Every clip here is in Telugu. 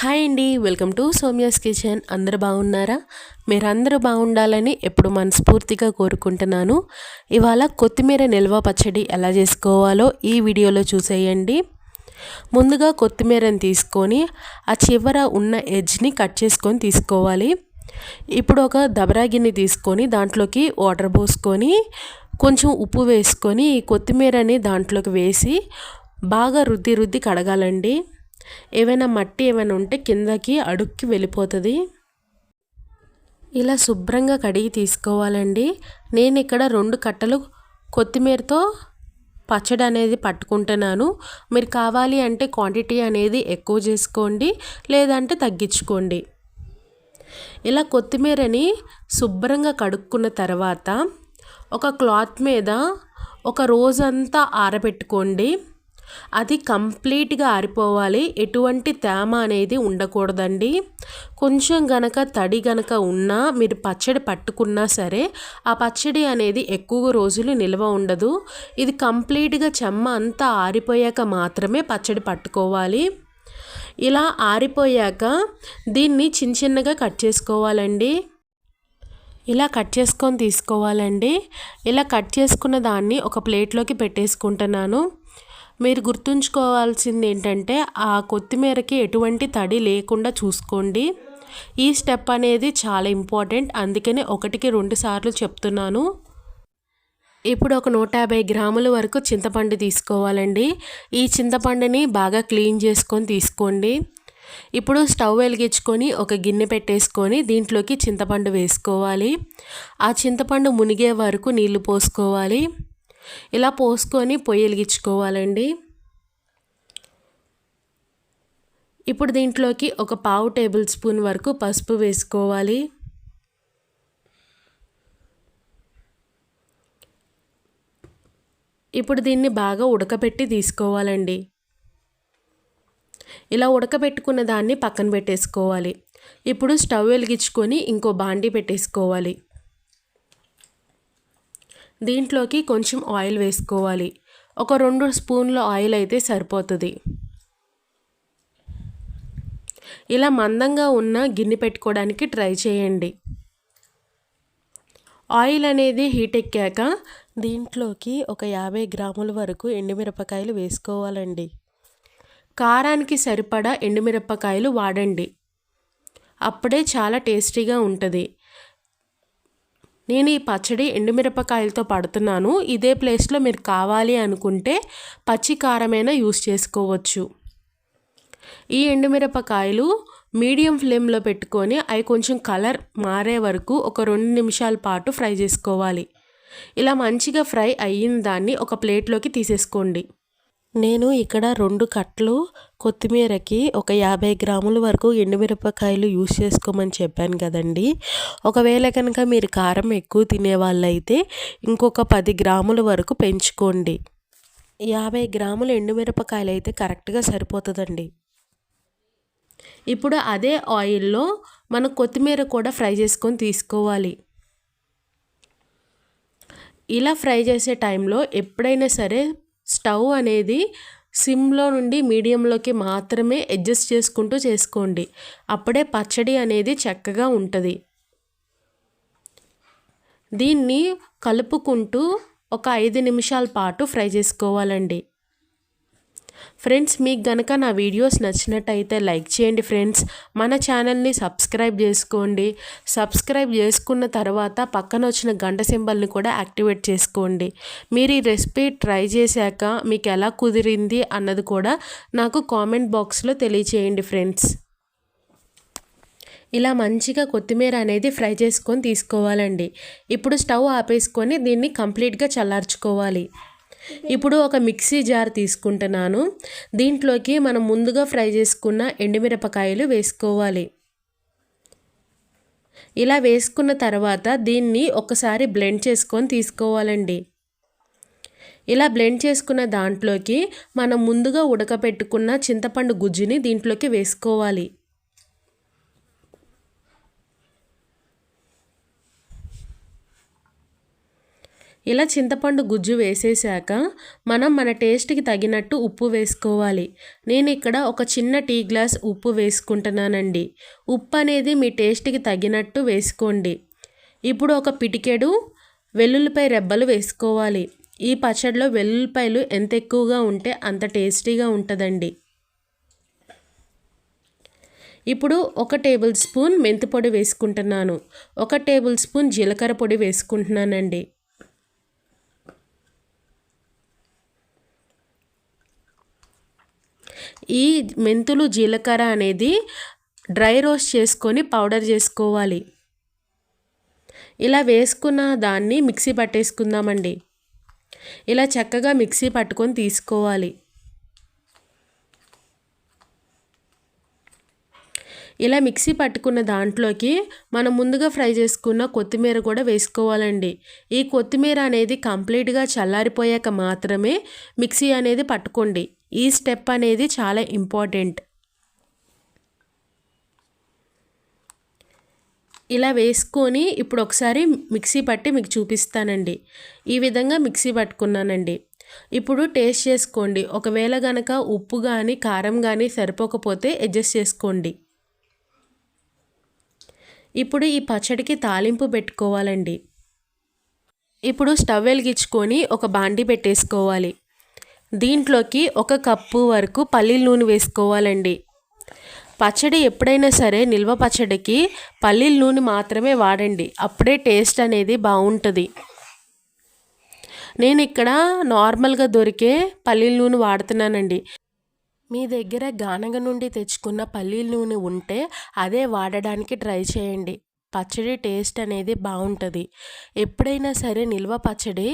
హాయ్ అండి, వెల్కమ్ టు సౌమ్యాస్ కిచెన్. అందరూ బాగున్నారా? మీరందరూ బాగుండాలని ఎప్పుడు మనస్ఫూర్తిగా కోరుకుంటున్నాను. ఇవాళ కొత్తిమీర నిల్వ పచ్చడి ఎలా చేసుకోవాలో ఈ వీడియోలో చూసేయండి. ముందుగా కొత్తిమీరని తీసుకొని ఆ చివర ఉన్న ఎడ్జ్ని కట్ చేసుకొని తీసుకోవాలి. ఇప్పుడు ఒక దబరా గిన్నె తీసుకొని దాంట్లోకి వాటర్ పోసుకొని కొంచెం ఉప్పు వేసుకొని ఈ కొత్తిమీరని దాంట్లోకి వేసి బాగా రుద్ది కడగాలండి. ఏమైనా మట్టి ఏమైనా ఉంటే కిందకి అడుక్కి వెళ్ళిపోతుంది. ఇలా శుభ్రంగా కడిగి తీసుకోవాలండి. నేను ఇక్కడ 2 కట్టలు కొత్తిమీరతో పచ్చడి అనేది పట్టుకుంటున్నాను. మీరు కావాలి అంటే క్వాంటిటీ అనేది ఎక్కువ చేసుకోండి, లేదంటే తగ్గించుకోండి. ఇలా కొత్తిమీరని శుభ్రంగా కడుక్కున్న తర్వాత ఒక క్లాత్ మీద ఒక రోజంతా ఆరబెట్టుకోండి. అది కంప్లీట్గా ఆరిపోవాలి. ఎటువంటి తేమ అనేది ఉండకూడదండి. కొంచెం గనక తడి గనక ఉన్నా మీరు పచ్చడి పట్టుకున్నా సరే ఆ పచ్చడి అనేది ఎక్కువ రోజులు నిల్వ ఉండదు. ఇది కంప్లీట్గా చెమ్మ అంతా ఆరిపోయాక మాత్రమే పచ్చడి పట్టుకోవాలి. ఇలా ఆరిపోయాక దీన్ని చిన్నగా కట్ చేసుకోవాలండి. ఇలా కట్ చేసుకొని తీసుకోవాలండి. ఇలా కట్ చేసుకున్న దాన్ని ఒక ప్లేట్లోకి పెట్టేసుకుంటున్నాను. మీరు గుర్తుంచుకోవాల్సింది ఏంటంటే ఆ కొత్తిమీరకి ఎటువంటి తడి లేకుండా చూసుకోండి. ఈ స్టెప్ అనేది చాలా ఇంపార్టెంట్, అందుకనే 1కి 2 సార్లు చెప్తున్నాను. ఇప్పుడు ఒక 150 గ్రాముల వరకు చింతపండు తీసుకోవాలండి. ఈ చింతపండుని బాగా క్లీన్ చేసుకొని తీసుకోండి. ఇప్పుడు స్టవ్ వెలిగించుకొని ఒక గిన్నె పెట్టేసుకొని దీంట్లోకి చింతపండు వేసుకోవాలి. ఆ చింతపండు మునిగే వరకు నీళ్లు పోసుకోవాలి. ఇలా పోసుకొని పొయ్యి వెలిగించుకోవాలండి. ఇప్పుడు దీంట్లోకి ఒక 1/2 టేబుల్ స్పూన్ వరకు పసుపు వేసుకోవాలి. ఇప్పుడు దీన్ని బాగా ఉడకబెట్టి తీసుకోవాలండి. ఇలా ఉడకబెట్టుకున్న దాన్ని పక్కన పెట్టేసుకోవాలి. ఇప్పుడు స్టవ్ వెలిగించుకొని ఇంకో బాండీ పెట్టేసుకోవాలి. దీంట్లోకి కొంచెం ఆయిల్ వేసుకోవాలి. ఒక 2 స్పూన్ల ఆయిల్ అయితే సరిపోతుంది. ఇలా మందంగా ఉన్న గిన్నె పెట్టుకోవడానికి ట్రై చేయండి. ఆయిల్ అనేది హీట్ ఎక్కాక దీంట్లోకి ఒక 50 గ్రాముల వరకు ఎండుమిరపకాయలు వేసుకోవాలండి. కారానికి సరిపడా ఎండుమిరపకాయలు వాడండి, అప్పుడే చాలా టేస్టీగా ఉంటుంది. నేను ఈ పచ్చడి ఎండుమిరపకాయలతో పడుతున్నాను. ఇదే ప్లేస్లో మీరు కావాలి అనుకుంటే పచ్చి కారమైనా యూస్ చేసుకోవచ్చు. ఈ ఎండుమిరపకాయలు మీడియం ఫ్లేమ్లో పెట్టుకొని అవి కొంచెం కలర్ మారే వరకు ఒక 2 నిమిషాల పాటు ఫ్రై చేసుకోవాలి. ఇలా మంచిగా ఫ్రై అయిన దాన్ని ఒక ప్లేట్లోకి తీసేసుకోండి. నేను ఇక్కడ 2 కట్టలు కొత్తిమీరకి ఒక 50 గ్రాముల వరకు ఎండుమిరపకాయలు యూస్ చేసుకోమని చెప్పాను కదండి. ఒకవేళ కనుక మీరు కారం ఎక్కువ తినే వాళ్ళైతే ఇంకొక 10 గ్రాముల వరకు పెంచుకోండి. 50 గ్రాముల ఎండుమిరపకాయలు అయితే కరెక్ట్గా సరిపోతుందండి. ఇప్పుడు అదే ఆయిల్లో మనం కొత్తిమీర కూడా ఫ్రై చేసుకొని తీసుకోవాలి. ఇలా ఫ్రై చేసే టైంలో ఎప్పుడైనా సరే స్టవ్ అనేది సిమ్లో నుండి మీడియంలోకి మాత్రమే అడ్జస్ట్ చేసుకుంటూ చేసుకోండి. అప్పుడే పచ్చడి అనేది చక్కగా ఉంటుంది. దీన్ని కలుపుకుంటూ ఒక 5 నిమిషాల పాటు ఫ్రై చేసుకోవాలండి. ఫ్రెండ్స్, మీకు గనక నా వీడియోస్ నచ్చినట్టయితే లైక్ చేయండి. ఫ్రెండ్స్, మన ఛానల్ని సబ్స్క్రైబ్ చేసుకోండి. సబ్స్క్రైబ్ చేసుకున్న తర్వాత పక్కన వచ్చిన గంట సింబల్ని కూడా యాక్టివేట్ చేసుకోండి. మీరు ఈ రెసిపీ ట్రై చేశాక మీకు ఎలా కుదిరింది అన్నది కూడా నాకు కామెంట్ బాక్స్లో తెలియచేయండి. ఫ్రెండ్స్, ఇలా మంచిగా కొత్తిమీర అనేది ఫ్రై చేసుకొని తీసుకోవాలండి. ఇప్పుడు స్టవ్ ఆపేసుకొని దీన్ని కంప్లీట్గా చల్లార్చుకోవాలి. ఇప్పుడు ఒక మిక్సీ జార్ తీసుకుంటున్నాను. దీంట్లోకి మనం ముందుగా ఫ్రై చేసుకున్న ఎండుమిరపకాయలు వేసుకోవాలి. ఇలా వేసుకున్న తర్వాత దీన్ని ఒకసారి బ్లెండ్ చేసుకొని తీసుకోవాలండి. ఇలా బ్లెండ్ చేసుకున్న దాంట్లోకి మనం ముందుగా ఉడకపెట్టుకున్న చింతపండు గుజ్జుని దీంట్లోకి వేసుకోవాలి. ఇలా చింతపండు గుజ్జు వేసేసాక మనం మన టేస్ట్కి తగినట్టు ఉప్పు వేసుకోవాలి. నేను ఇక్కడ ఒక చిన్న టీ గ్లాస్ ఉప్పు వేసుకుంటున్నానండి. ఉప్పు అనేది మీ టేస్ట్కి తగినట్టు వేసుకోండి. ఇప్పుడు ఒక పిటికెడు వెల్లుల్లిపాయ రెబ్బలు వేసుకోవాలి. ఈ పచ్చడిలో వెల్లుల్లిపాయలు ఎంత ఎక్కువగా ఉంటే అంత టేస్టీగా ఉంటుందండి. ఇప్పుడు 1 టేబుల్ స్పూన్ మెంతి పొడి వేసుకుంటున్నాను. 1 టేబుల్ స్పూన్ జీలకర్ర పొడి వేసుకుంటున్నానండి. ఈ మెంతులు జీలకర్ర అనేది డ్రై రోస్ట్ చేసుకొని పౌడర్ చేసుకోవాలి. ఇలా వేసుకున్న దాన్ని మిక్సీ పట్టేసుకుందామండి. ఇలా చక్కగా మిక్సీ పట్టుకొని తీసుకోవాలి. ఇలా మిక్సీ పట్టుకున్న దాంట్లోకి మనం ముందుగా ఫ్రై చేసుకున్న కొత్తిమీర కూడా వేసుకోవాలండి. ఈ కొత్తిమీర అనేది కంప్లీట్గా చల్లారిపోయాక మాత్రమే మిక్సీ అనేది పట్టుకోండి. ఈ స్టెప్ అనేది చాలా ఇంపార్టెంట్. ఇలా వేసుకొని ఇప్పుడు ఒకసారి మిక్సీ పట్టి మీకు చూపిస్తానండి. ఈ విధంగా మిక్సీ పట్టుకున్నానండి. ఇప్పుడు టేస్ట్ చేసుకోండి. ఒకవేళ గనక ఉప్పు కానీ కారం కానీ సరిపోకపోతే అడ్జస్ట్ చేసుకోండి. ఇప్పుడు ఈ పచ్చడికి తాలింపు పెట్టుకోవాలండి. ఇప్పుడు స్టవ్ వెలిగించుకొని ఒక బాండి పెట్టేసుకోవాలి. దీంట్లోకి 1 కప్పు వరకు పల్లీల నూనె వేసుకోవాలండి. పచ్చడి ఎప్పుడైనా సరే నిల్వ పచ్చడికి పల్లీల నూనె మాత్రమే వాడండి. అప్పుడే టేస్ట్ అనేది బాగుంటుంది. నేను ఇక్కడ నార్మల్గా దొరికే పల్లీల నూనె వాడుతున్నానండి. మీ దగ్గర గానగ నుండి తెచ్చుకున్న పల్లీల నూనె ఉంటే అదే వాడడానికి ట్రై చేయండి. పచ్చడి టేస్ట్ అనేది బాగుంటుంది. ఎప్పుడైనా సరే నిల్వ పచ్చడి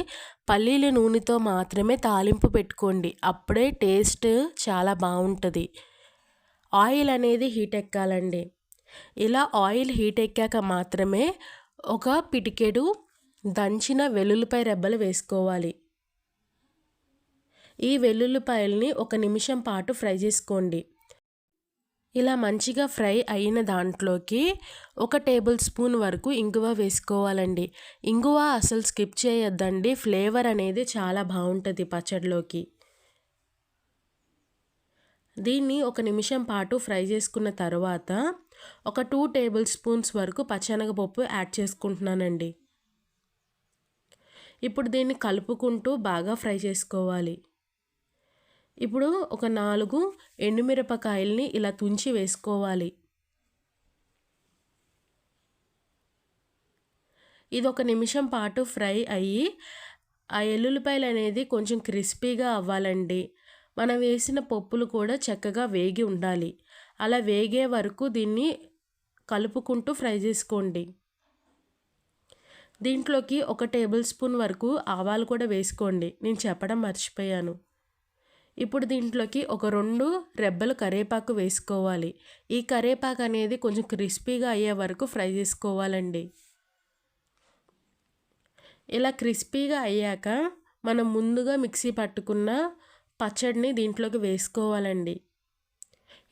పల్లీల నూనెతో మాత్రమే తాలింపు పెట్టుకోండి. అప్పుడే టేస్ట్ చాలా బాగుంటుంది. ఆయిల్ అనేది హీట్ ఎక్కాలండి. ఇలా ఆయిల్ హీట్ ఎక్కాక మాత్రమే ఒక పిటికెడు దంచిన వెల్లుల్లిపాయ రెబ్బలు వేసుకోవాలి. ఈ వెల్లుల్లిపాయల్ని 1 నిమిషం పాటు ఫ్రై చేసుకోండి. ఇలా మంచిగా ఫ్రై అయిన దాంట్లోకి 1 టేబుల్ స్పూన్ వరకు ఇంగువ వేసుకోవాలండి. ఇంగువ అసలు స్కిప్ చేయొద్దండి. ఫ్లేవర్ అనేది చాలా బాగుంటుంది పచ్చడిలోకి. దీన్ని 1 నిమిషం పాటు ఫ్రై చేసుకున్న తర్వాత ఒక 2 టేబుల్ స్పూన్స్ వరకు పచ్చెనగపప్పు యాడ్ చేసుకుంటున్నానండి. ఇప్పుడు దీన్ని కలుపుకుంటూ బాగా ఫ్రై చేసుకోవాలి. ఇప్పుడు ఒక 4 ఎండుమిరపకాయల్ని ఇలా తుంచి వేసుకోవాలి. ఇది 1 నిమిషం పాటు ఫ్రై అయ్యి ఆ ఎల్లుల్లిపాయలు అనేది కొంచెం క్రిస్పీగా అవ్వాలండి. మనం వేసిన పప్పులు కూడా చక్కగా వేగి ఉండాలి. అలా వేగే వరకు దీన్ని కలుపుకుంటూ ఫ్రై చేసుకోండి. దీంట్లోకి 1 టేబుల్ స్పూన్ వరకు ఆవాలు కూడా వేసుకోండి. నేను చెప్పడం మర్చిపోయాను. ఇప్పుడు దీంట్లోకి ఒక 2 రెబ్బలు కరివేపాకు వేసుకోవాలి. ఈ కరివేపాకు అనేది కొంచెం క్రిస్పీగా అయ్యే వరకు ఫ్రై చేసుకోవాలండి. ఇలా క్రిస్పీగా అయ్యాక మనం ముందుగా మిక్సీ పట్టుకున్న పచ్చడిని దీంట్లోకి వేసుకోవాలండి.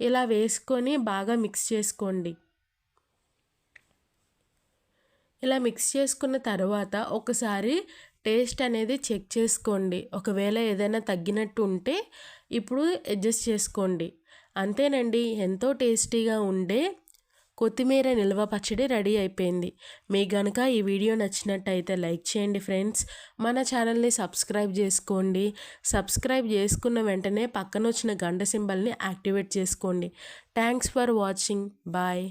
ఇలా వేసుకొని బాగా మిక్స్ చేసుకోండి. ఇలా మిక్స్ చేసుకున్న తర్వాత ఒకసారి టేస్ట్ అనేది చెక్ చేసుకోండి. ఒకవేళ ఏదైనా తగ్గినట్టు ఉంటే ఇప్పుడు అడ్జస్ట్ చేసుకోండి. అంతేనండి, ఎంతో టేస్టీగా ఉండే కొత్తిమీర నిల్వ పచ్చడి రెడీ అయిపోయింది. మీకు గనుక ఈ వీడియో నచ్చినట్టయితే లైక్ చేయండి ఫ్రెండ్స్. మన ఛానల్ని సబ్స్క్రైబ్ చేసుకోండి. సబ్స్క్రైబ్ చేసుకున్న వెంటనే పక్కన వచ్చిన గంట సింబల్ని యాక్టివేట్ చేసుకోండి. Thanks for watching. బాయ్.